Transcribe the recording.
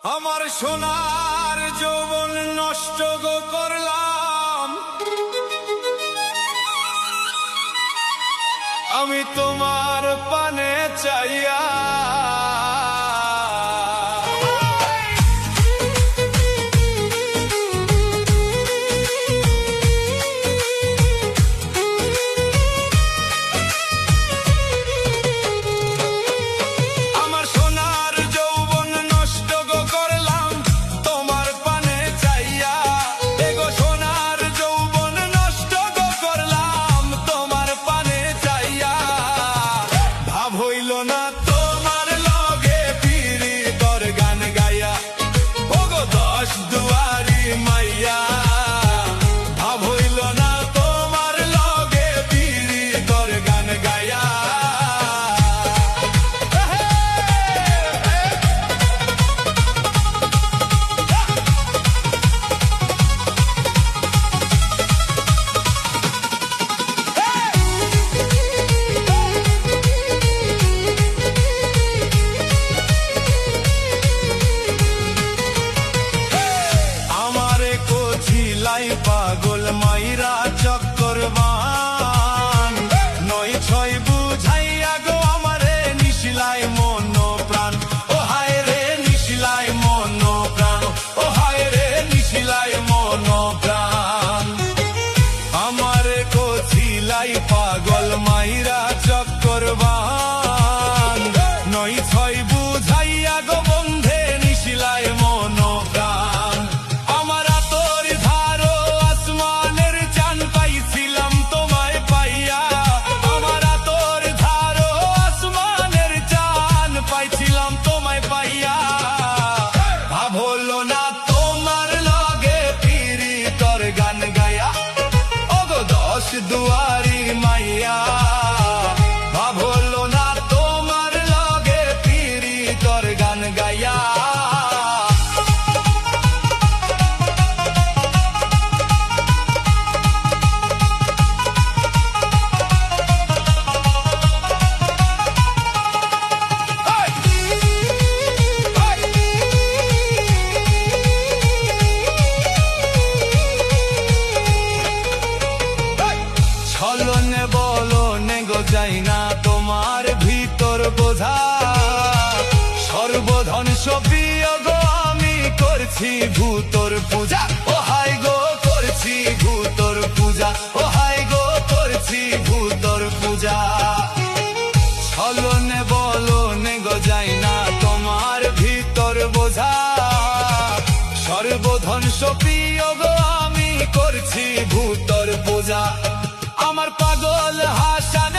আমার সোনার যৌবন নষ্ট গো করলাম, আমি তোমার পানে চাইয়া। পাগল মাইরা চক্করবান নয় ছয় বুঝাইয়া গো আমারে নিশিলাই মন প্রাণ। ও হায় রে নিশিলাই মন প্রাণ, ও হায় রে নিশিলাই মন প্রাণ। আমারে কোছিলাই পাগল মাইরা চক্করবান নয় ছয় বুঝাইয়া গো বন্ধে নিশিলাই মন প্রাণ। দুয়ারি মাইয়া ভাব হলো না তোমার লগে পিরি তোর গান গাইয়া। ছলনে বলনে গো যাই না তোমার ভিতর বোঝা, সর্বধ্বংস প্রিয় গো আমি করছি ভূতর পূজা। ও হাই গো করছি ভূতর পূজা, ও হাই গো করছি ভূতর পূজা। ছলনে বলনে গো যাই না তোমার ভিতর বোঝা, সর্বধ্বংস প্রিয় গো আমি করছি ভূতর পূজা। আমার পাগল হাসান